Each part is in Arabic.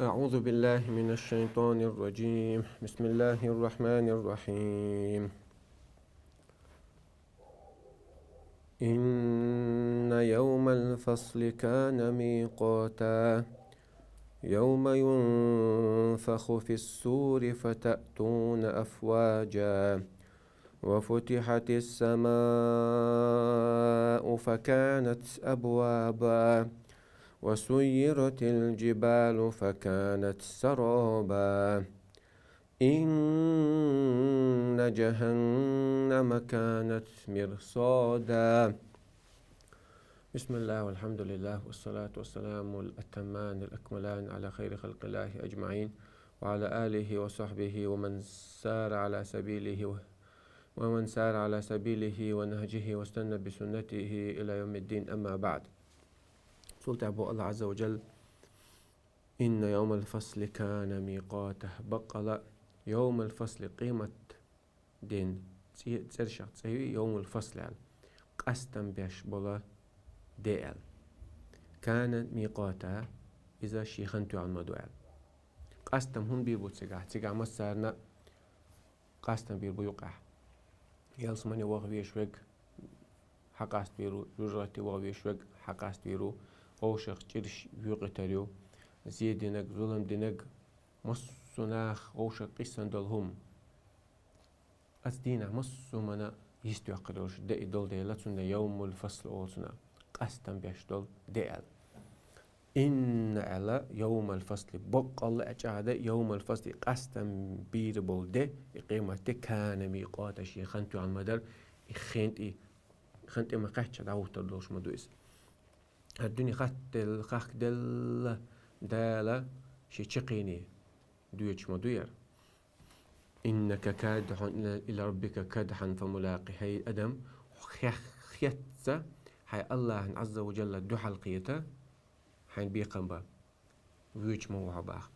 أعوذ بالله من الشيطان الرجيم. بسم الله الرحمن الرحيم. إن يوم الفصل كان ميقاتا يوم ينفخ في السور فتأتون أفواجا وفتحت السماء فكانت أبوابا وسيرت الجبال فكانت سرابا إن جهنم كانت مرصادا. بسم الله والحمد لله والصلاة والسلام الأتمان الأكملان على خير خلق الله أجمعين وعلى آله وصحبه ومن سار على سبيله ونهجه واستنى بسنته إلى يوم الدين. أما بعد، قلت أبو الله عز وجل: إن يوم الفصل كان ميقاته. بقل يوم الفصل قيمة دين ترشق يوم الفصل يعني قستم بيش بولا ديال كان ميقاته إذا شيخنتو عن مدوال قستم هون بيبو تسيقع مسارنا قستم بيربو يقع يلسمني وغويشوك حقاست بيرو جرغتي وغويشوك حقاست بيرو غوشق جرش بيوقتريو زيد دينك ظلم دينك مصناخ غوشق قسن دلهم أتدينا مصو منا يستيو قروش دي دول دي لاتسون يوم الفصل أولسنا قستم بيش دول ديال إن على يوم الفصل بق الله أجعد يوم الفصل قستم بير بول دي قيمة كان ميقات شي خنتو عن مدر خنتي ما قحتش دعوت دوش مدويس الدنيا خاك دل دالا شي تشقيني دويتش مدوير إنك كادح إلى ربك كادحا فملاقي. هاي أدم خيتة هاي الله عز وجل دو حلقيته حين بيقن با ويوش موها باخ.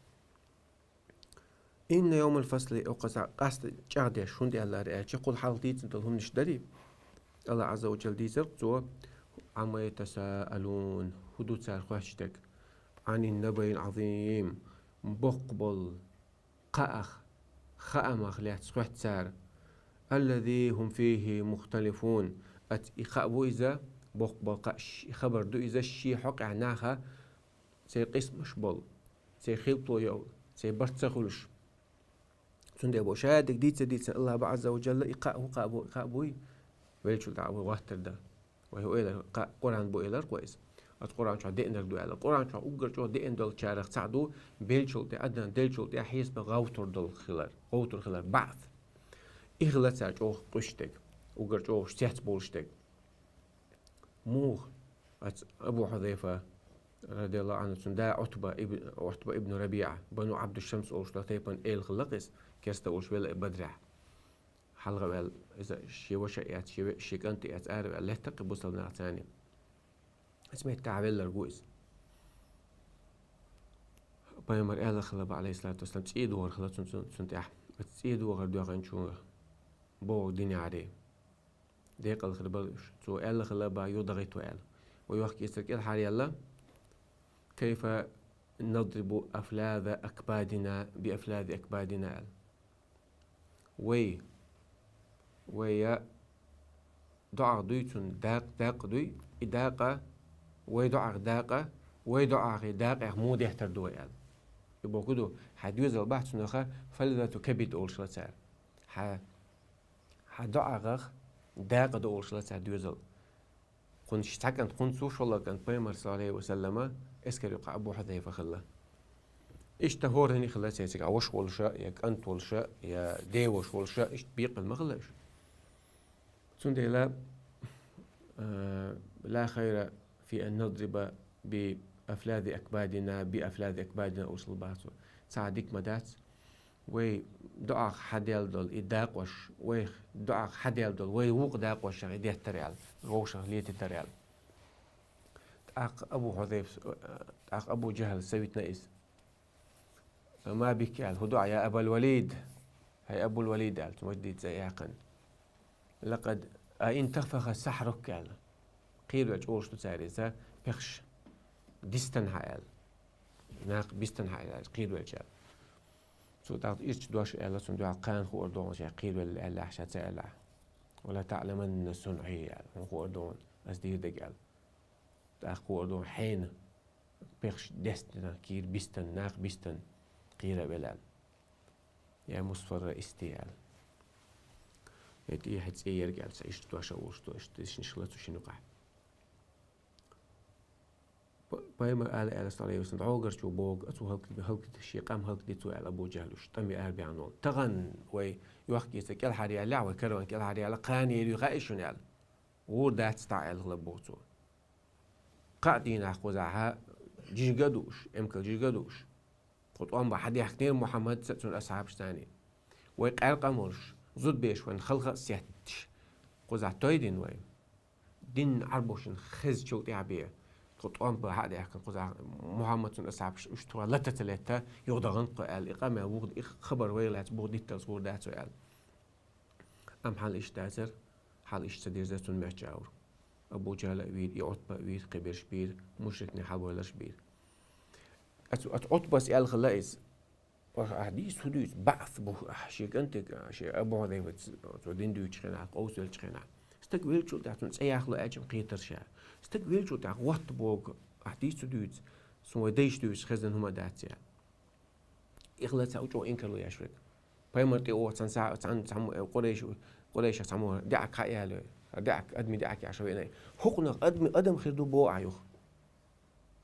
إن يوم الفصل أقصى قصد جاردي شوندي الله رأيك قل حالتيت انتلهم نشتري الله عز وجل ديزر زو عما يتساءلون هدوت سار خواشتك عن النبي العظيم بقبل قأخ خأمخ ليت سخوت سار الذي هم فيه مختلفون إخابو إذا بقبل خبر دو إذا الشي حق عناها سي قسم مشبل سي خلطو يول سي برتسخلش سندي أبو شادك ديتس الله عز وجل إقابوي ويلشل تعبو واتر ده وهو إلى قرآن بو إلى كويس القرآن شو دين دل على القرآن شو أوجر شو دين دل شارخ سعدو بيلشل تأدن دلشل تأحيس بغوتر دل خلر غوتر خلر بعث إغلى ساج أو قشتك أوجر شو شتيت بولشتك موه أبو حذيفة رضي الله عنه سندا عتبة ابن ربيعة بنو عبد الشمس أو شلاتيبن إل خلقس كستا أو شويل بدرع حلقة بال إذا شيء وشيء شيء كنت أتعرف الله تقي بوصلنا ثاني اسمه التعبير لرجوز بيمر إله خلاب عليه الصلاة والسلام تسيد وغر خلاص سنت تسيد وغر دوغن شو بو دنيا عليه ديق الخلبش تو إله خلاب يضغط وإله ويحكي يسرك الحال يلا كيف نضرب أفلاذ أكبادنا بأفلاذ أكبادنا ويا دعاء دويتون داق دوي إداقة ويدعاء داقة ويدعاء داقة مود يحتر دوي يبقى كده حديوز البحث نخا فلذا تكبد أول شلتار حدعاء داقة دو أول شلتار ديوزل كنت شتاكن كنت سوش والله كان بيمر صلى الله عليه وسلم اسكر يقع أبو حذيفة خلا إيش تهور هني خلا سيسك عوش والشاء يا أنت والشاء يا ديوش والشاء إيش بيق المغلش سندي لا خير في أن نضرب بأفلاذ أكبادنا أوصل باسو ساعدك مدات وي دعاء حديل دول إداق وش وي دعاء حديل دول وي وق داق وش غيديه تريال غوشة ليت تريال أبو حذيف أبو جهل سويت نئس ما بك يعني هدوع يا أبا الوليد هي أبو الوليد قالت مجديد زي عقن لقد انتفخ سحرك يعني قيل وجوش تساريزا بخش ديستن هايل ناق بيستن هاي قيد والجال سو تعرف إيش دوش إلا سون دو عقان خو أردون شيء قيد ولا إلا عشان سألا ولا تعلمن صنعي يعني خو أردون أصدي دجال تأخو أردون حين بيخش دستنا كير بيستن ناق بيستن قيرة بلال يا مصفر استيال يدي حد سير قال سيش دوش أوش دوش تيش نشلت وشنو قاعد بايما على صلاه وسند عوجر شو بوج أتو هلك الشيء قام هلك دي تو على أبو جهل وش تمي أربع عنون تغن وي يوحكي يسك الحري على لعوة كروان الحري على قاني اللي غايشون على وردات ستايل غلبوتو قاعدين أخوزعها جيش قدوش إمكن جيش قدوش قلت أم بحد يحكي محمد ستون أصحاب ثاني ويقال قمرش زود بيش وين خلق سيتش قوزع تويدين وين دين عربوشن خز شو تعبيه قلت أم بحد يحكي قوزع محمد ستون أصحاب اشتوا لتا يغدغن قال إقامة وغد خبر ويلات بغدي تصور ده سؤال أم حال إيش تازر حال إيش تدير زتون محجاور أبو جهل أبيد يعطب أبيد قبر شبير مشركني حاب ولا شبير أتعطب بس إل خلاص وحديث حديث بعث بو شيء أنت شيء أبو هذا تودين دوي تشخنا قوس ولا تشخنا استقبل شو تعطون سياخلو أجم قيتر شاء استقبل شو تعط وقت بوق حديث حديث سو ديش دوش خزن هما داتيا إخلاص أوجو إنكرلو يشرك بايمرتي أو تنسى تنسى قريش سموه دعك هاي دعك أدمي دعك يا شوي حقنا أدم خردو بو عيوخ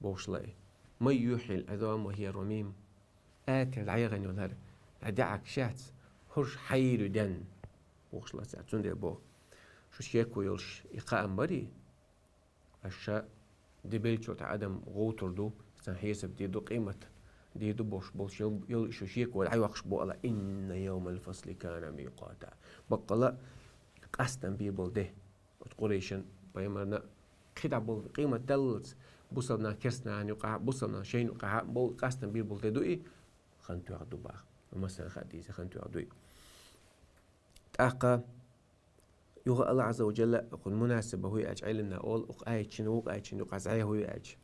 بوش لاي ما يحيي العظام وهي رميم آتي العيغن والهر دعك شات هرش حير دن بوش لا ساتون دي بو شو شيكو يلش إقاء مري الشاء دبل شو تعدم غوتر دو سنحيسب دي دو قيمة دي دو بوش يل شو شيكو العيوخش بو الله إن يوم الفصل كان ميقاتا بقلا قاستن بيبل ده قريشن بيمرنا خدع بول قيمة دلت بوصلنا كسنا نقع بوصلنا شيء نقع بول قاستن بيبل ده دوي خنتو يعدو باخ مثلا خديزة خنتو يعدوي تأقى يوغا الله عز وجل يقول مناسبة هو أجعل لنا أول أقايتشن وقايتشن وقازعيه هو أج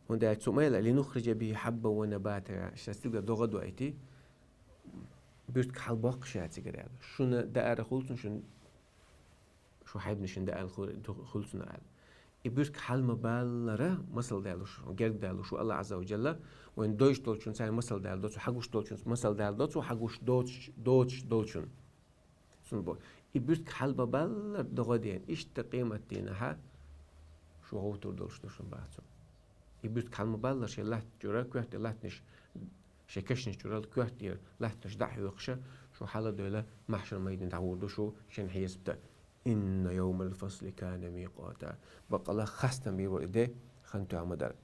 هندا تسميلا لنخرج به حبا ونباتا شاستيقى دوغا دوائتي بيرتك حال باق شاتي قريب شونا دائرة خلطن شو حيبنشن دائرة خلطن قال يبيرتك حال مبالرة مثل دالوش وغير دالوش الله عز وجل وين دوش دولشون ساي مثل دال دوتو حقوش دولشون مثل دال دوتو حقوش دوش دولشون سنبو يبيرتك حال مبالر دغدين إيش تقيمة دينها شو غوتور دولشون باتو يبيرتك حال مبالر شي الله جورا كوهت الله تنش شكشنش جورا كوهت دير الله تنش دحي وخشة شو حالة دولة محشر ميدين تعودو شو شن حيسبتا إن يوم الفصل كان ميقاتا بقى الله خاصة بيقول إده خنتو عمدار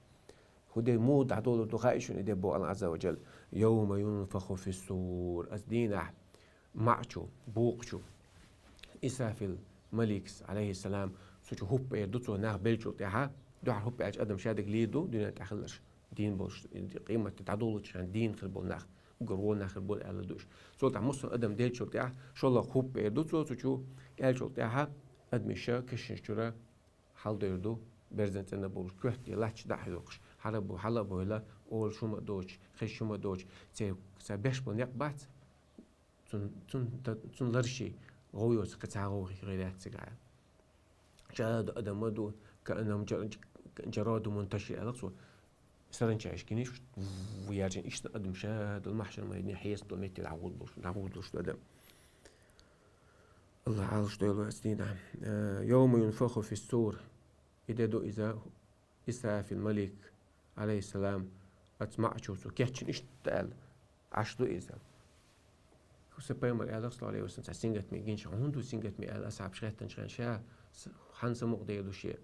هدي مود عدول دقائشون إده بو الله عز وجل يوم ينفخ في الصور أسدينا معشو بوقشو إسرافيل مليكس عليه السلام سوچو هوب يدوتو ناخ بلجو تاها دوحر هوب أج أدم شادق ليدو دينا تأخلش دين بوش قيمة تتعدولش عن دين خربول ناخ وقرول ناخ خربول ألا دوش سولتا مصر أدم ديلشو تاها شو الله هوب يدوتو سوچو يالشو تاها أدمشا كشنشورا حال ديردو برزنت أنا بولش كوهتي لاتش دحيوكش حلبو هلا أول شو ما دوش خش شو ما دوش سبيش بنيق بات تون لرشي غويوس قتاغو غيرات سجايا جاد أدم مدو كأنهم جراد منتشر ألقصو سرنش عشكينيش ويارجن إيش أدم شاد المحشر ما يدني حيس دولميتي العود بوش أدم الله عالش دولو أسدينا يوم ينفخ في السور إذا إسرافيل في الملك عليه السلام أتمع شوتو كيحشن إيش تقال عشدو إذا وسبايمر قال صلى الله عليه وسلم سنجت مي جينش هندو سنجت مي قال أصعب شغلتن شغل شا حنس مقدير دو شيء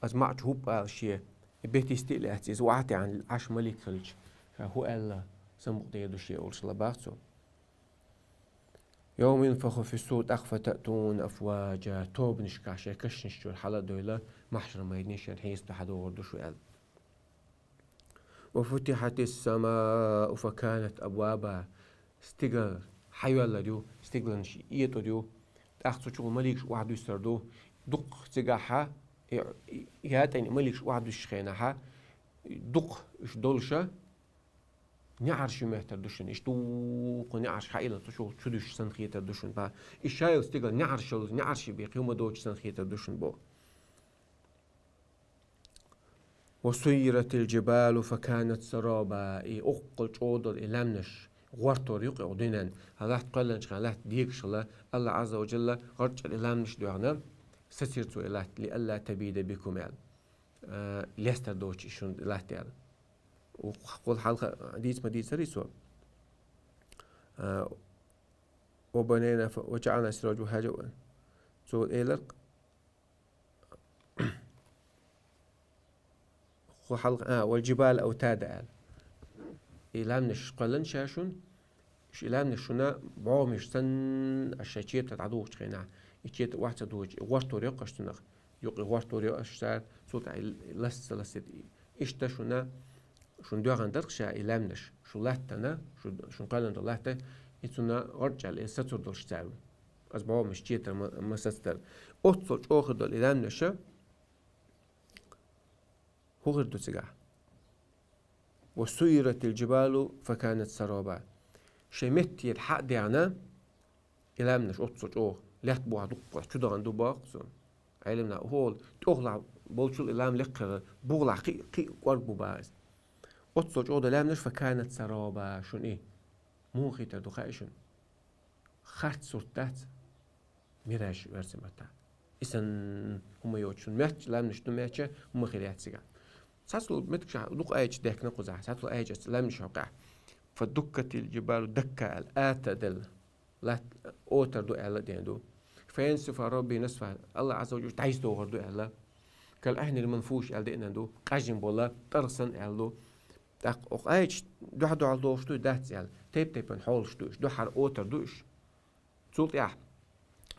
أتمع شوب قال شيء بيتي استيل أتيز وعتي عن عش ملك خلج هو قال سمقدير دو شيء أول شلا بعثو يوم ينفخ في الصور أخفى تأتون أفواجا توب نشكاشة كشنشتو الحالة دويلة محشر ما يدنيش حيس بحدو وردو شو قال وفتحت السماء فكانت أبوابا استقل حيولا ديو استقل نشيئيتو ديو تأخذ شو مليك وعدو يستردو دق تقاحا ياتين مليش واحد الشخينها دق إيش دولشة نعرش مهتر دوشن إيش دوق نعرش حائلة تشو تشدوش سنخيتر دوشن با إيش شايل استيقل نعرش بيقيوم دوش سنخيتر دوشن بو وسيرت الجبال فكانت سرابا أقل جودر إلامنش غورتور يقع دينان هلا تقلنش هلا ديكش الله عز وجل غرج الإلامنش دوغنا ستيرتو إلات لألا تبيد بكم يعني ليستر دوش شون إلات يعني وقول حلقة ديت ما ديت سريسو وبنينا وجعلنا سراج وهاجا سو إيلرق خو حلقة والجبال أوتادا يعني إلامنش قلن شاشون إيش إلامنش شنا بعومش سن الشيء تتعدوش تخينا إيش واحد تدوج غورتور يقشتنخ يقي غورتور يقشتار صوت لست إيش تشونا شون دوغان درخشا إلامنش شو لاتنا شو قالن دلاته إتنا رجال إستر دلشتار از بعومش تيتر مسستر أتصل أخذ الإلامنش هو غير دوسجا وسيرت الجبال فكانت سرابا شمت يلحق ديانا إلامنش أتصل أوه لحت بوها دقة شو ده عنده باقصن علمنا هول تغلع بولشل إلام لقر بغلع قي قرب باز أتصل أوه إلامنش فكانت سرابا شون إيه مو خيتر دخائشون خرط صورتات ميراج ورسمتها إسن هم يوتشون ماتش إلامنش دو ماتش هم خيريات سجا ساتلو متكشا دوق ايج ديك نقزع ساتلو ايج لم شوقع فدكت الجبال دكا الاتدل لا اوتر دو الا ديندو فينسف ربي نصف الله عز وجل تعيس دو غردو الا كل اهن المنفوش ال ديندو قاجن بولا ترسن الدو دق اوق ايج دو حدو على دوشتو دات يال تيب نحولشتوش دو حر اوتر دوش تسولت يا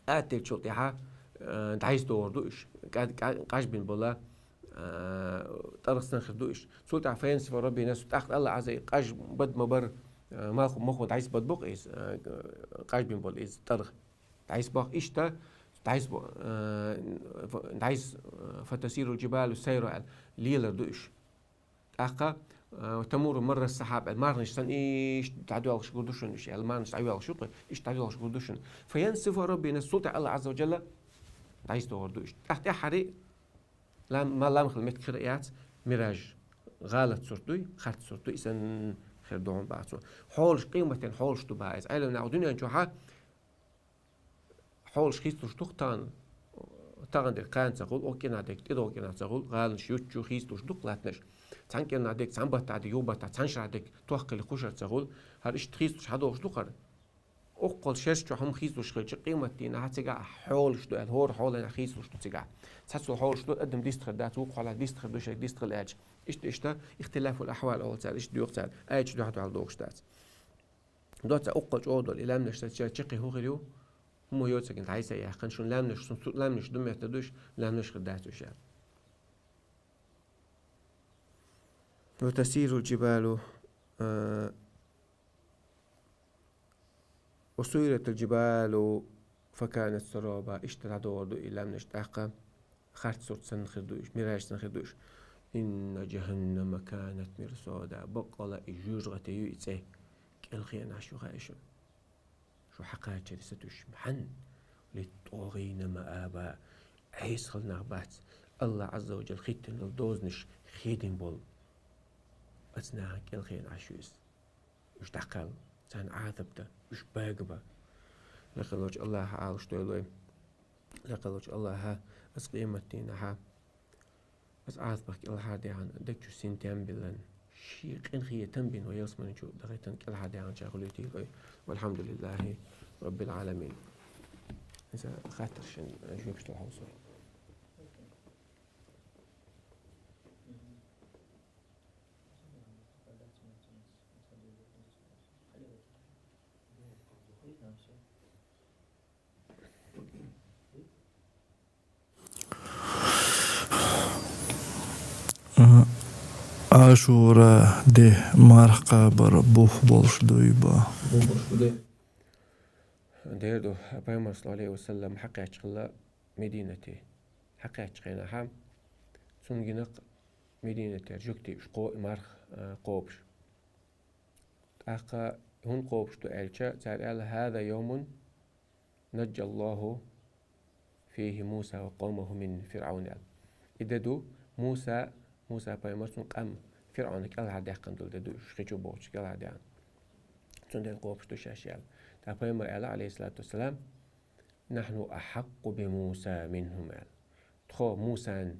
اتل تسولت يا تعيس دو غردوش قاجبن بولا طرسنا خدوش سوت عفين سفر ربي ناس تأخذ الله عز قاج بد مبر ما مخو تعيس بد بق إيش قاج بين بول إيش طرخ تعيس بق إيش تا تعيس تعيس فتسير الجبال والسير ليلة دوش أخا تمر مر السحاب المارنش سن إيش تعدوا على شقودشن إيش المارنش تعدوا على شقود إيش تعدوا على شقودشن فينسف ربي ناس سوت الله عز وجل تعيس دوردوش تحت حري ما لام خلمت خريات ميراج غالت صورتوي خرط صورتوي إسن خردون بعثو حولش قيمة حولش تباعز أيلا من الدنيا نشوفها حولش خيستوش تختان تاغن دير قان تقول أوكي ناديك تيدو أوكي ناديك غالش يوتشو خيستوش دق لاتنش تانكي ناديك تانبات عادي يوبات تانش عاديك توقع لخوشر تقول هارش تخيستوش حدوش دقر أقل شرش هم خيستوش خلش قيمة تينا هتجا حولش دو الهور حولنا خيستوش تجا تحسوا حولش دو قدم ديستخر دات وقع على ديستخر دوش ديستخر الأج إيش اختلاف الأحوال أول سال إيش ديوق سال أيش دو حتو على دوش دات دوت أقل جودو الإلام نشتت شقي هو غيرو هم يوتسك أنت عايز يا خن شون لامنش دم يهتدوش لامنش خداتوش يعني وتسير الجبال وسيرت الجبال فكانت سرابا اشترى دور دو إلام نشتاقة خرط صوت سنخدوش ميراج سنخدوش إن جهنم كانت مرصادا بقلا إجوج غتيو إتسي كالخيان عشو غايشون شو حقا جلستوش محن للطاغين مآبا عيس خلنا غبات الله عز وجل خيتن للدوزنش خيدن بول أتناها كالخيان عشوز مش تقل سان عاثبتا مش باقبا لقلوش الله عاوش دولوي لقلوش الله ها بس قيمتين ها بس عاثبك الله هادي عن دكتو سنتين بلن شي قين خيه تنبين ويصمن شو دغيتن كل هادي عن شغلتي والحمد لله رب العالمين إذا خاطر شن أجيب شو الحوصل عاشورا ده مرقا بر بوخ بولش دويبا ديردو بايمر صلى الله عليه وسلم حقا يشغل مدينتي حقيقة قينها سنجنق مدينة جوكتي شقو إمارخ قوبش أخا هون قوبش تألشا تعال هذا يوم نجى الله فيه موسى وقومه من فرعون إددو موسى بايمرسون قام فرعون كال هذا قندل ددو شخيجو بوش كال هذا تندل قوبش تشاشيال تا بايمر عليه الصلاة والسلام نحن أحق بموسى منهم تخو موسى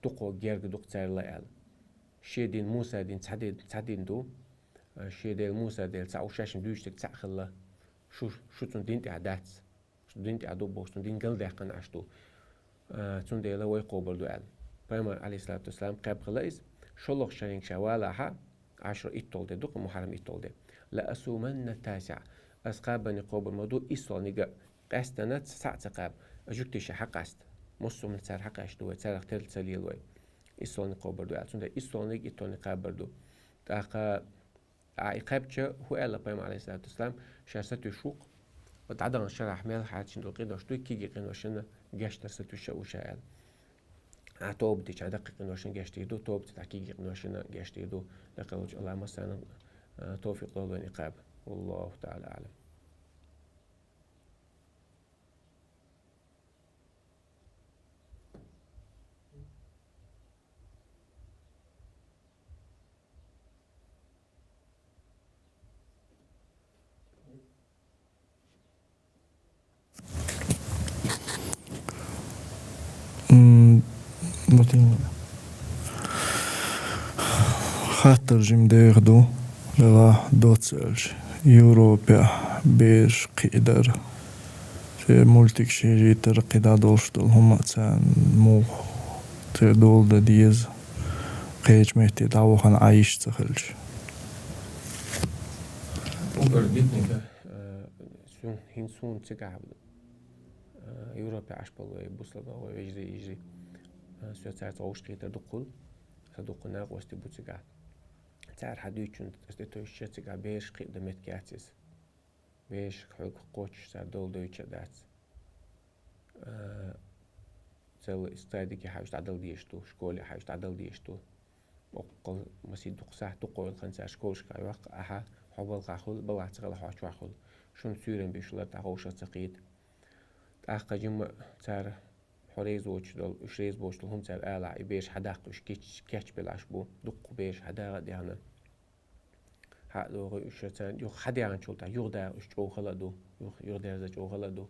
تقو جيرج دكتور لا شيدين موسى دين تعدين دو شيدين موسى ديل تعو شاشن بيوشتك تعخلا شو تندين تعدات شو تندين تعدو بوش تندين قل دقن عشتو تندين لوي قوبر دوال بايمر عليه الصلاة والسلام قاب خلاص شلوخ شاين شوالها 10 إتول دي دوق محرم إتول دي لا أسومن التاسع أسقابني قوبر مدو إسول نيجا قاستنا ساعة قاب أجوكتش حقاست مصو من سار حقاش دو سار اختل تسليل وي إسول نقوبر دو أتون إسول نيج إتول نقابر دو تاقا عقابتش هو ألا بايمر عليه الصلاة والسلام شارستو شوق وتعدل شرح مال حاتشن دو قيدو شتو كيجي قينوشن جاشتر ستو شاء توب دي دقيق نوشن جاشتيدو توب تحقيق نوشن جاشتيدو لقوج الله مثلا توفيق الله ونقاب والله تعالى أعلم خاطر جيم ديردو لغا دوتسلج يوروبيا بيش قيدر في مولتك شيجي ترقيدا دولشتل هما تسان مو تدول دا ديز قيج مهتي دعوخان عايش تخلج وبردتنك سون تقعب يوروبيا عشبال بوصلنا ويجري سوى ساعة عوش قيدر دقل صدقنا قوستي بوتسقع تعر حديثون استويش تسقع بيش قيد متكاتس بيش حق قوتش صار دول دويتش دات سوى استاديكي حاوش تعدل ديشتو شكولي حاوش تعدل ديشتو وقل مسيد دقساح تقول خنسا شكولش كايوق أها حبال قاخل بلع تغل حاوش واخل شون سيرن بيشلر تاقوشة تقيد تاقا جمع تار حريز وشدل وشريز بوشدل هم تار آلع بيش حداق وش كيتش بلاش بو دق بيش حداق ديانا حقلو وشتان يوخ حديان شولتا يغدا وش جو خلدو يغدا زا جو خلدو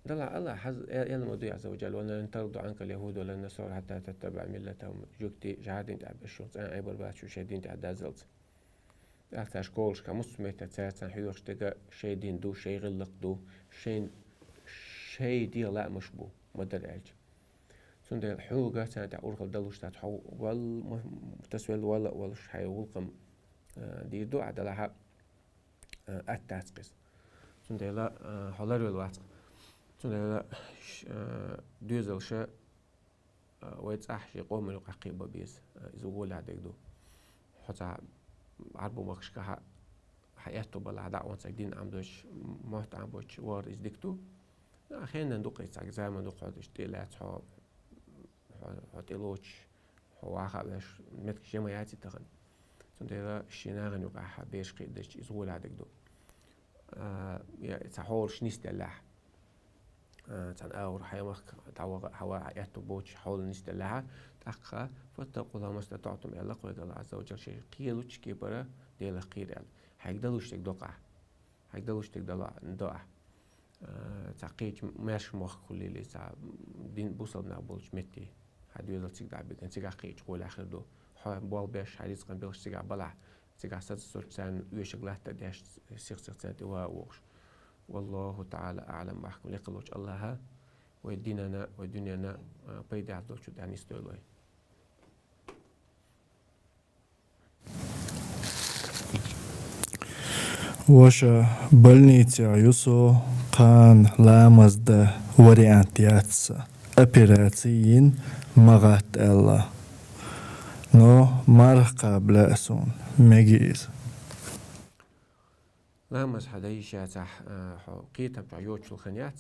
دلع الله حز يلمدو عز وجل وأن ترضوا عنك اليهود ولا النصارى حتى تتبع ملتهم جوكتي جهادين تعب الشخص أنا عبر باتشو شادين تعدى زلت أختاش كولش كمسميت تساتان حيوش تجا شي دين دو شي غلق دو شي دي لا مشبو مدر عج سند الحوجة سنة أورخل دلوش تحو والتسويل ولا حي ولقم دي دو عدلها التاسقس سند لا حلر الوقت سند لا دوزل شيء ويتأحشي قوم الققيبة بيس زوول هذيك دو حتى عربو مكشكها حياته بلا دعوة سجدين عمدوش مهت عمدوش وار إزدكتو أخيرا ندوق يتساق زي ما ندوق حدش تيلات حتيلوش هو عخبش متك شيء ما يعطي تغن سنديلا شيناغن يقع بيش قيدش يزول هذاك دو تحول شنيست الله تان أور حيوك تعوق هوا عياتو بوش حول نيست الله تأخا فاتقوا الله ما استطعتم إلا قول الله عز وجل شيء قيلوش كبرة ديلا قيرال هيقدروش تقدقع هيقدروش تقدقع تعقيد ماش مخ كل اللي تاع دين بوصلنا بولش متي هادو يلا تيجا بيجن تيجا قيد قول آخر دو بول بيش حديث قن بيش تيجا بلع تيجا ست سلطان ويشغله تداش سير سلطان ووش والله تعالى أعلم محكم لقلوش الله وديننا ودنيانا بيدع دوش داني استولوي وشا больница يوسو قان لامزد واريانتياتس أبيراتيين مغات الله نو مرقى بلاسون مجيز لامز حدايشة تح قيتها بتاع يوتش الخنيات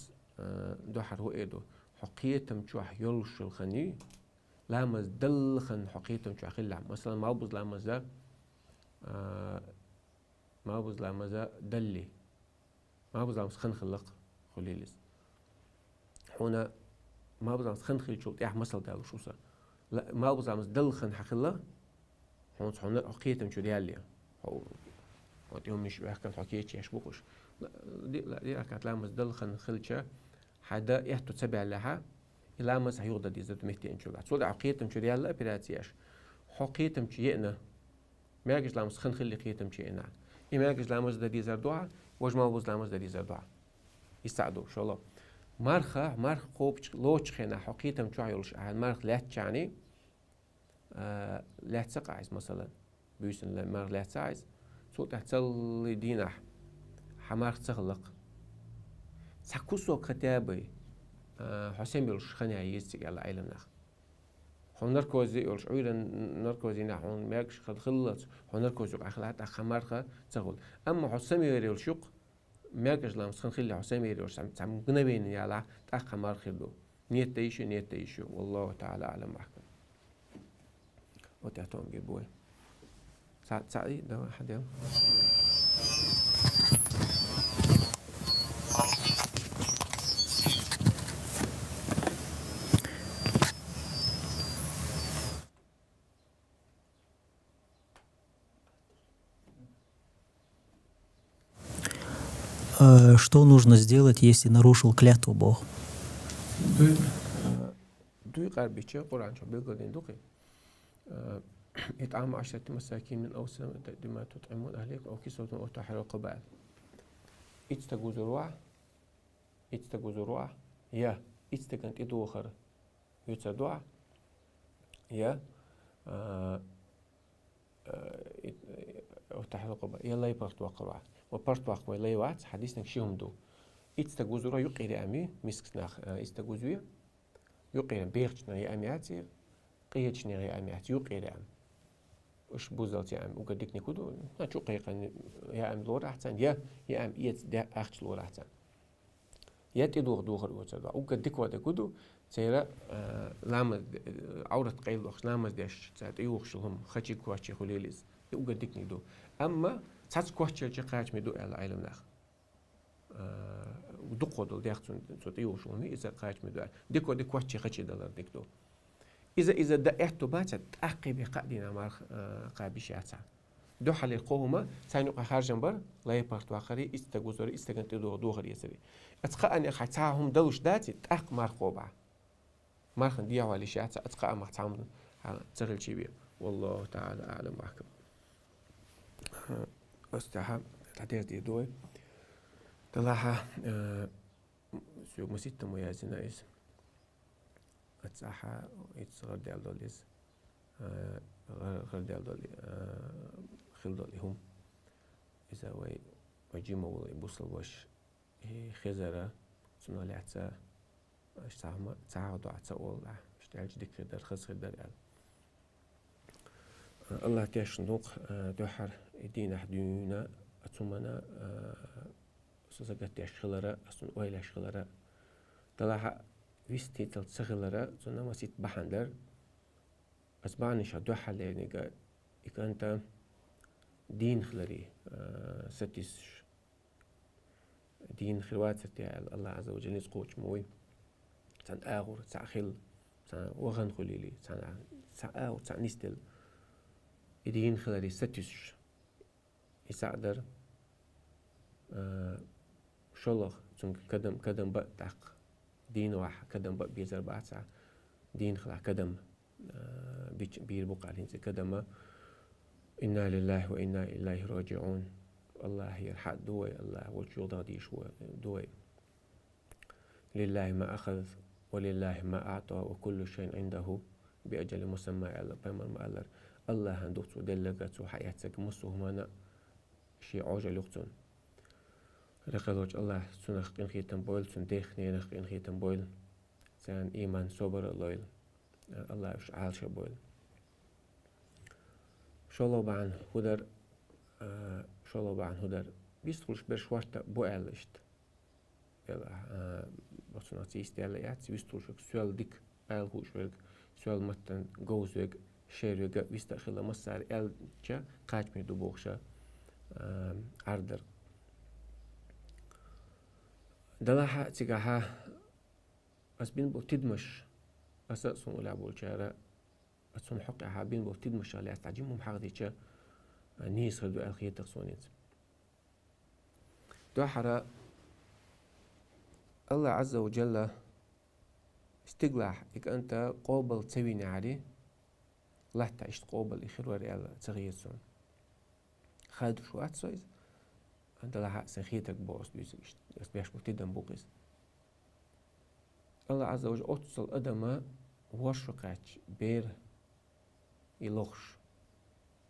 دوحر هو إيدو حقيتم شوح يلش الخني لامز دلخن حقيتم شوح خلا مثلا ما بوز لامز ده ما بوز لامز ده دلي ما بوز لامز خن خلق خليلس هنا ما بوز لامز خن خل شو تيح مثل دالو شو صار لا ما بوز لامز دلخن حخلا هنا حقيتم شو ديالي هو تيهم مش بيحكي حكيتش يش بوقش لا دي أكاد لامز دلخن خلشة حدا يحتو تسبع لها لامز هيوضا دي زد مهتي إن شو الله تصور عقيتم شو ديالا براتياش حقيتم شو يئنا ما يجيش لامز خن خلي قيتم شو يئنا ما يجيش لامز دا دي زردوعة وجما بوز لامز دا دي زردوعة يساعدوا شو الله مرخ قوب لوش خينا حقيتم شو عيولش مرخ لات يعني لات سقعيز مثلا بيوسن مرخ لات سايز صوت احتل دينا حمار تغلق سكوسو كتابي حسين بيلش خني عيستي على عيلم نخ هون نركوزي يلش عيلا نركوزي نحون ماكش خد خلص هون نركوزي أخلات أخمارخة تغل أما حسين يلش يق ماكش لامس خن خلي حسين يلش سام جنبين يلا أخمار خلو نيت تعيشوا والله تعالى أعلم أحكم وتعتون جيبوي سعدي ده واحد يوم Что нужно сделать, если нарушил клятву Бога? دوي قربيتش قرآن شو بيقولين دوقي إطعام 10 مساكين من أوسط ما تطعمون أهليك أو كسوة أو تحرير رقبة إتستجوز روع يا إتستجنت إدو آخر يتصدع يا أو تحرير رقبة يلا يبرت وقرع وبرت وقوي لا يوعد حديث نكشيهم دو إتستجوز روع يقير أمي مسك ناخ إتستجوزوية يقير بيرتنا يا أمياتي قيتشني غير أميات يقير أم وش بوزلت يا أم وقدك نكودو نشوف قيقا يا أم لور أحسن يا أم يت ده أخش لور أحسن يا تدور دوخر وتصدق وقدك وده كودو سيرا لامز عورة قيل وخش لامز داش ساعت يوخشلهم خشي كواشي خليلز وقدك ندو أما ساعت كواشي جقاش مدو على علم ناخ ودقودل داخل صوت يوخشلهم إذا قاش مدو ديكو ديك كواشي خشي دلار ديكتو إذا دقيت بات تعقب قادنا مع قابش يعتع دو حل القومة سينقى خارجا بر لا يبارت واخري استجوزر استجنت دوغر يسري اتقى أن يخاتعهم دلوش داتي تأق مار قوبع مارخن ديا والي شيعتا اتقى ما تعمل تغل شيبيا والله تعالى أعلم وأحكم استحى تعدير دي دوي طلعها سوق مسيت ميازنا اسم أتصحى يتصغر ديال دوليز غير ديال دولي خل دولي هم إذا ويجيما ولا يبوصل واش خزرة سنو لعتا اش تعمل تعاودوا عتا والله مش تعالج ديك خدر خز خدر يعني الله تيش نوق دوحر يدينا حدينا أتمنى سوزقت تيش خلرة أصلا ويلاش خلرة طلعها ويستي تلتصغلرا زنا ما سيت بحندر بس بعنيش هدو حل يعني إكانتا دين خلري ستيس دين خلوات ستي الله عز وجل يسقوش موي تان آغور تان خل تان وغن خليلي تان آغور تان نستل دين خلري ستيس يساعدر شلخ تون كدم بقتاق دين واحد كدم بيزر بعتها دين خلا كدم بير بقى عليه كدم إنا لله وإنا إليه راجعون الله يرحق دوي الله وجه ضادي شو دوي لله ما أخذ ولله ما أعطى وكل شيء عنده بأجل مسمى على بيمر مألر الله هندوتو دلقت وحياتك مسوهمانا شيء عاجل يقتن رقدوج الله سنخ إن خيتم بويل سندخ نينخ إن خيتم بويل سان إيمان صبر الليل الله إيش عالش بويل شلو بعن هدر بيستخلش برشوارتا بوالشت بصنا تيستيلا يات ويستوشك سؤال ديك هوشوك سؤال متن جوزوك شيروك ويستخدم مصار جا قاج ميدو بوخشة عردر دلاها تيجاها بس بين بوتدمش أساس ولا بولشارة أتصون حق حابين بوتدمش على تعجبهم حاضيشة نيس هدو الخير تقصونيت دو حرا الله عز وجل استقلح إك أنت قابل تسويني عليه لا تعيش قابل إخير وريال تغييرسون خاد شو أتسويز أنت لها سخيتك بوس بيش بتدم بوقس الله عز وجل أتصل أدم وشقاتش بير يلوخش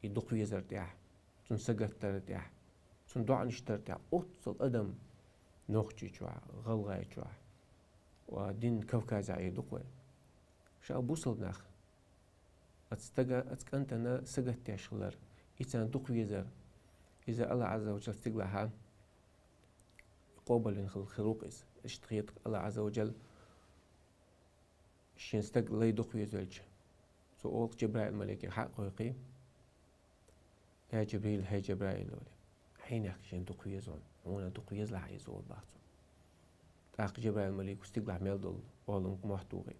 يدق يزر تاع تون سقط تاع تون دعا نشتر تاع أتصل أدم نوخشي شوا غلغاي شوا ودين كوكازا يدقوي شا بوصل ناخ أتستقى أنت أنا سقط تاع شغلر إتان دق يزر إذا الله عز وجل استقلها قابل الخلوق اشتغيت الله عز وجل شين استقل لي دق يزرج سؤال جبرائيل الملكي حق ويقي يا جبريل هاي جبرائيل لولي حين شين دق يزون وانا دق يزلع يزول بعضو تاق جبرائيل الملك استقلع ميلدل والم محتوغي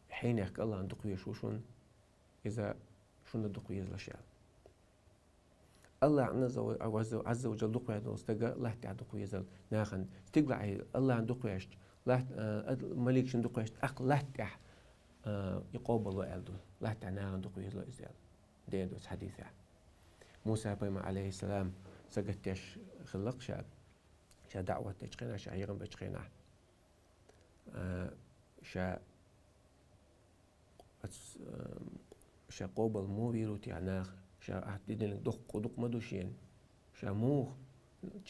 حين يحكي الله عن دق يشوشون إذا شون دق يزلع شيء الله عز وجل دقوا هذا استجا لا تعدقوا يزل ناخن استقلع الله عن دقوا يشت لا ملك شن دقوا يشت أق لا تع يقابل وعلده لا تع ناخن دقوا يزل إزال ده دوس حديثه موسى بيما عليه السلام سجت يش خلق شا دعوة تشقينا شا يغم بتشقينا شا قابل مو بيروت يعناخ شا أحددين دق مدوشين شا موخ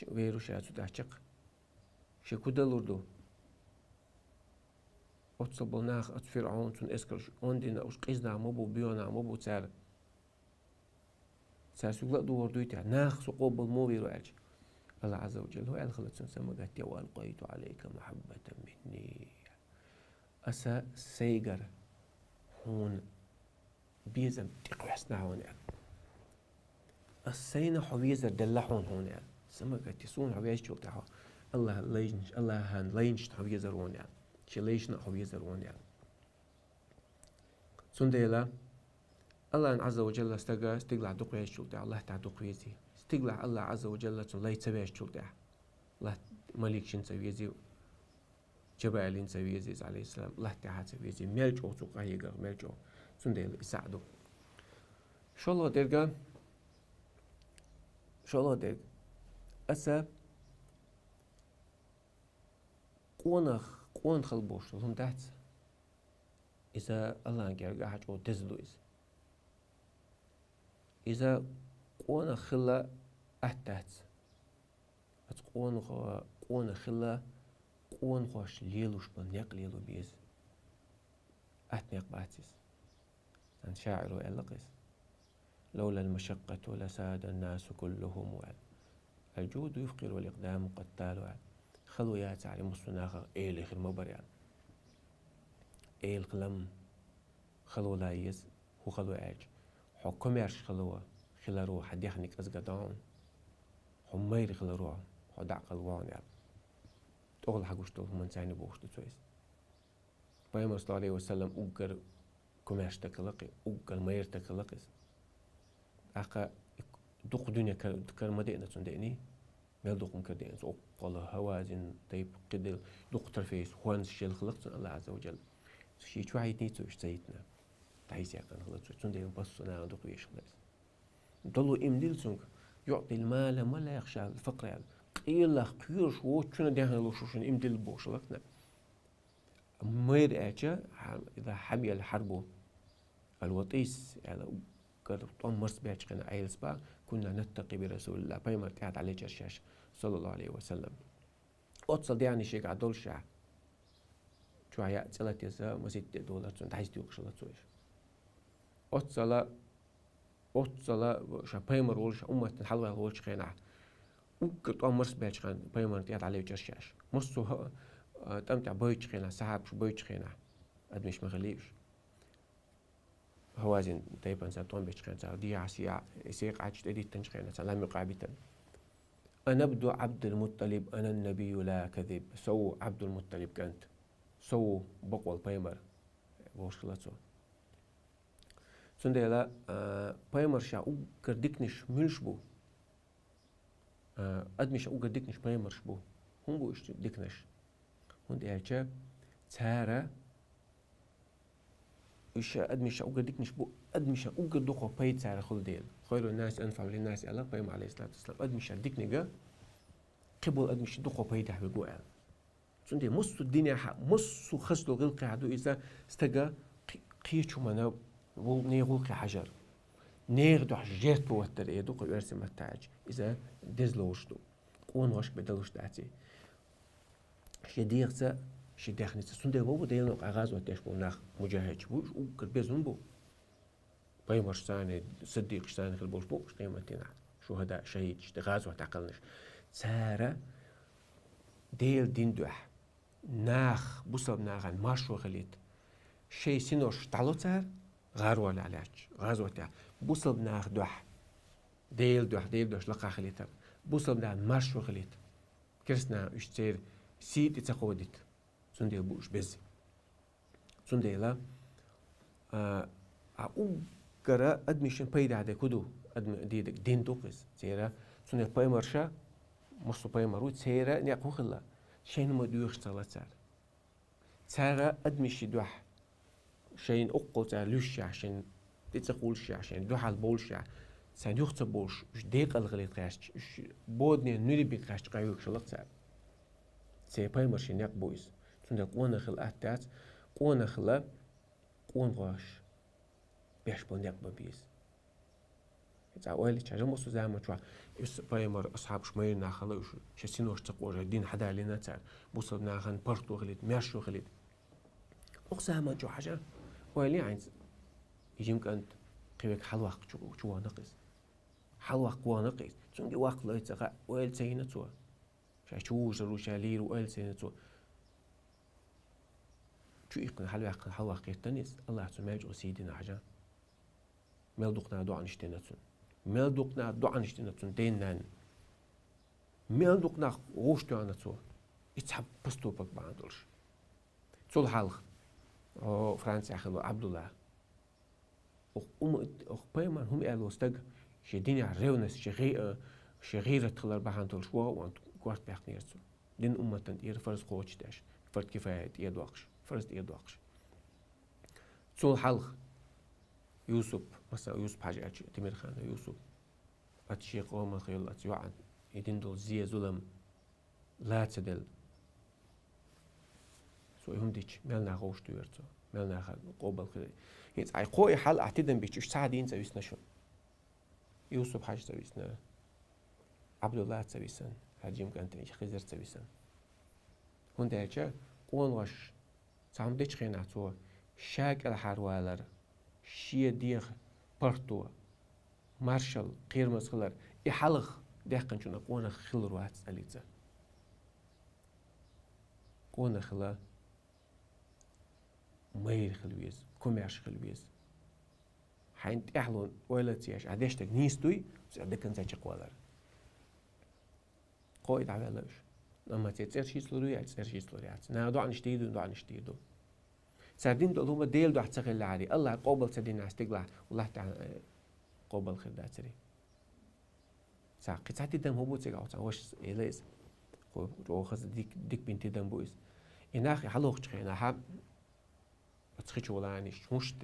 ويرو شا تدعشق شا كدلوردو أتصبلناخ أتفرعون تون إسكرش أندينا أوش قيزنا مبو بيونا مبو تسار سوغلا دوردويتا ناخ سقوب الموبيرو ألش الله عز وجل هو الخلت سمقت وألقيت عليك محبة مني أسا سيجر هون بيزم تقوحسنا هون السينا حويزر دلحون هون سمقت يسون حويز شو تاعه الله لينش الله هان لينش حويزر هون شليشنا حويزر هون سنديلا الله عز وجل استقلع دقوي شو تاع الله تاع دقويزي استقلع الله عز وجل لا يتسوي شو تاع الله ملك شن سويزي جبالين سويزي عليه السلام الله تاع سويزي ملجو سوق هيغر ملجو سنديلا يساعدو شو الله درجة شو الله درج أسا قون خلبوش هم تحت إذا الله جرجع حاجة تزلويز إذا قون خلا أحتات قون خلا قون خوش ليلوش بنيق ليلو بيز أحتنيق باتيس عن شاعر وإلقس لولا المشقة لساد الناس كلهم الجود يفقر والإقدام قتال خلويات على مصناخ إيل خير مبريان إيل قلم خلو لايز هو خلو عاج حكميرش خلوه خلارو حديخنك أزقدان حمير خلارو حدع قلوان تقول حقوش تقول من سعني بوش تسويس بيامر صلى الله عليه وسلم أقر كميرش تكلقي أقر مير تكلقيس أقا دوق دنيا كرمدينة تنديني مال دوق مكردين سوق والله هوازن طيب قدر دوق ترفيس خوان الشيء خلقت الله عز وجل شيء شو عيد نيتو اشتيتنا تعيس يا كان خلقت تندين بس أنا دوق ويش خلاص ضلوا إمديل سونك يعطي المال ما لا يخشى الفقر يعني قيل لك كير شو شنو ده لو شو شنو إمديل بوش لكنا مير أجا إذا حمي الحرب الوطيس يعني قد طم مرس بيش كنا عيلس با كنا نتقي برسول الله بيمر قاعد عليه جرشاش صلى الله عليه وسلم أتصل يعني شيء عدول شع شو هي أتصلت يسا مسيت دولار تون تعيش ديوك شلت سويش أتصل شا بيمر ولش أمة الحلوة ولش خينا وقت أمرس بيشخن بيمر تيات عليه جرشاش مصو تمتع بيشخينا سحاب شو بيشخينا أدمش مغليش هوازن تيبان ساتون بيشخين سا دي عسيا يسيق عاج تدي تنشخينا سلام يقابتا أنا أبدو عبد المطلب أنا النبي لا كذب سو عبد المطلب كنت سو بقوى البيمر بوش خلاصو سندلا بيمر شا وكردكنش ملشبو أدمش وكردكنش بيمر شبو هم بو إيش دكنش هند إلشا تارا إيش أدمش وكردكنش بو أدمش وكردوخو بي تارا خل ديل خير الناس أنفع للناس الله بيم عليه الصلاة والسلام أدمش دكنجا قبل أدمش دوخو بي تحوي جوال سندي مصو الدنيا حق مصو خسلو غلقي عدو إذا استجا قيتشو منا نيغلقي حجر نيغدو حجيت بوتر إيدو قو يرسم التاج إذا دزلوشتو قون وش بدلوش داتي شديغتا شديخنيتا سندي بو ديلنو قاغاز وتاش بو ناخ مجاهد بو وكربيزون بو بيمرش ثاني صديق ثاني خلبوش بو قيمتنا شهداء شهيد غاز وتعقلنش سارة ديل دين دوح ناخ بوصل ناغن ماشو غليت شي سينوش تعلو تار غارو على علاج غازو تاع بوصل ناخ دوح ديل دوش لقا خليتر بوصل ناغن ماشو غليت كرسنا اشتير سيد اتقودت سنديل بوش بزي سنديلا او قرا ادميشن بيدا عدا كدو ادم ديدك دين دوقس سيرا سنديل بايمرشا مصو بايمرو سيرا نيقو خلا شين ما دوخ تغلتار تارا أدمشي دوح شين أقل تار لوشي عشان تتقولشي عشان دوح البولشي سان يخت بولش وش ديق الغليت غاشت وش بودني نوري بيك غاشت قايوك شلق تار سي بايمر شين بويس تون قونا خل أهتات قونا خلا قون غاش بيش بون ببيس إذا أولي تشاجم وصو زعما شوا يس بايمر أصحاب شمير ناخلا وش شسينوش تقوجا دين حدا علينا تار بوصل ناخن برتو غليت ماشو غليت أقسام جو حاجة ويلي عايز يجيمك أنت قيبك حلوق شو نقص حلوق ونقص شنو وقت لا يتقع ويل سينا تو شو جرو شالير ويل سينا تو شو يقن حلوق يتنس الله سبحانه وتعالى سيدنا حاجة ملدقنا دو عنشتناتون ملدقنا دو عنشتناتون دينان ملدقنا غوشتو عناتو يتحب بستوبك بعندلش تول حلق أو فرنسا خلو عبد الله أخ بيمان هم قالوا استج شديني عريونس شغيرة تخلر بحانتول شوا وانت قوات بيحنيرتو دين أمة إير فرز قوتش داش فرد كفاية إيد وقش فرز إيد وقش تول حلق يوسف مثلا يوسف حاجة تمير خان يوسف أتشي قوم خيال أتيوعن يدين دول زي ظلم لا تدل سو هم ديش ملنا غوش دويرتو ملنا قوبل خير يت أي قوي حال أعتدم بيش ساعدين زويسنا شو يوسف حاجة زويسنا عبد الله زويسن هاجيم كانت إيش خزر زويسن هون ده قوان واش سام ديش خينا تو شاك الحروالر شيء ديخ برتو مارشال قيرمز خلر يحلق دهقن شو نقونا خلر وات ساليتزا قونا خلا مير خلويز كوميرش خلويز حين تحلون ولا تياش عديشتك نيستوي سعدك انت تشقوالر قويد عملش لما تيصير شي سلوري تصير شي سلوري نا دو نشتيدو سردين دول هما ديل دو حتسغل علي الله قوبل سدين استقلع والله تعالى قوبل خداتري سا قصاتي دم هو بوتسي قاوتا واش إليز رو خز ديك بنتي دم بويس إناخي حلوخ تخينا حاب تخيش ولاني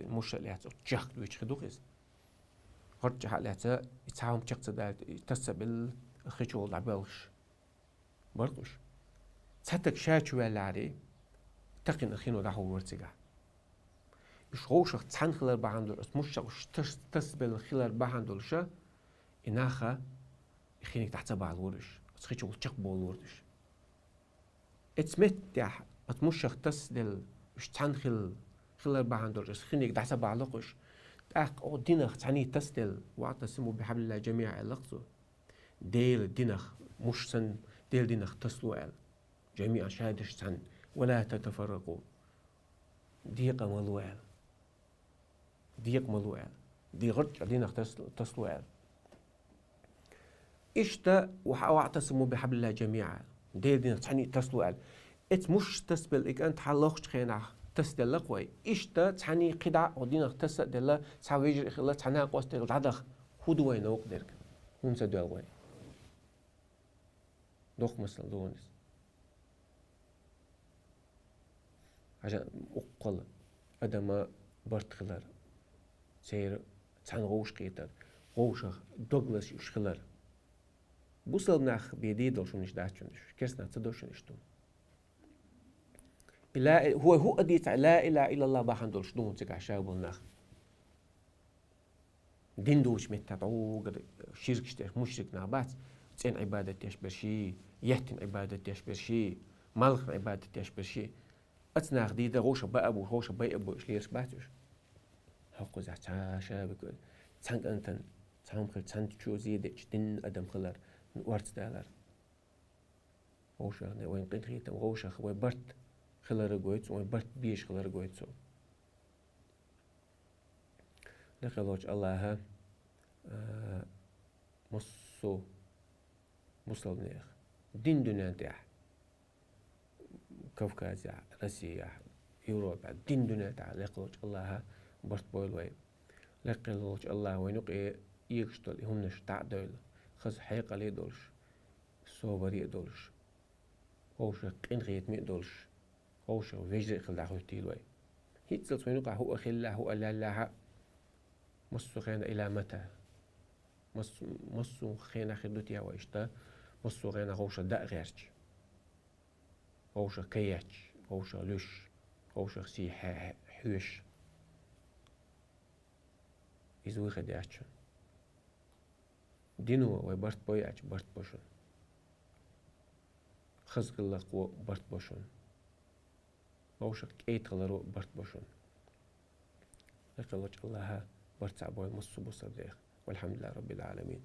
مش اللي هتجح دويش خدوخيس هرجع اللي هتا يتعاوم تشقت دا تسبل خيش ولا بالش برضوش تحتك شاتشو ولا عليه تقين أخينو راحو ورتجع مش غوشة تحن خلال بعندول مش تسبل خلال بعندول شا إناخا يخينك تحت بعض ورش تخيش وتشق بول ورش اتسمت تاح اتمش تسدل مش تحن خلال بعندول رش خينك تحت بعض لقش تاق أو دينخ تعني تسدل واعتصموا بحبل الله جميع اللقصو ديل دينخ مش سن ديل دينخ تصلوا آل جميعا شادش سن ولا تتفرقوا ديق ملو آل ديق ملو آل دي غرج دينخ تصلوا آل إشتا واعتصموا بحبل الله جميعا ديل دينخ تحني تصلوا آل إت مش تسبل إك أنت حلوخش خينا تسدل قوي إشتا تحني قدع ودينخ تسدل تساويجر إخلا تحنا قوستر العدخ خدوا وين وقدرك هم سدوا قوي دوخ مثل دونس عشان أقل أدم برت خلر سير تحن غوش قيتر غوشة دوغلاس يش خلر بوصل ناخ بيديدل شو نش داشونش كيسنا تدوش نشتم لا هو أديت لا إله إلا الله باخندول شدون تك عشاء ناخ دين دوش متتعو قد شرك شتيخ مشرك نابات تين عبادة تشبرشي يهتم عبادة تشبرشي مالخ عبادة تشبرشي أتناخ ديدا غوشة بأبو غوشة بأبو إيش ليش باتوش حقو زع تعاشا بكل تانك أنتن تام خل تانك شو زيدش دين أدم خلر ورت دالر غوشة وين قيتم غوشة وين برت خلر قويت وين برت بيش خلر قويت سو لخلوش الله مصو مسلمنيخ دين دنيا تاع كوكازيا روسيا يوروبا دين دنيا تاع لخلوش الله برت بويل وين لخلوش الله وينقي يكشتل همنش تاع دول خز حيقة لي دولش صوبري دولش هوش قين غيت مي دولش هوش ويجري خلدا خوتيل وين هيتسلت وينقع هو خلا هو لا لا مصو خينا إلى متى مصو خينا خدوتيا وإشتا مصو خينا غوشة دا غيرش غوشة كياتش غوشة لش غوشة سي حوش إزوي خدياتشن دينو ويبرت بوياتش برت بوشن خزق الله قوة برت بوشن غوشة كيت غلرو برت بوشن لقلوش الله برتع بوي مصو بصديق والحمد لله رب العالمين.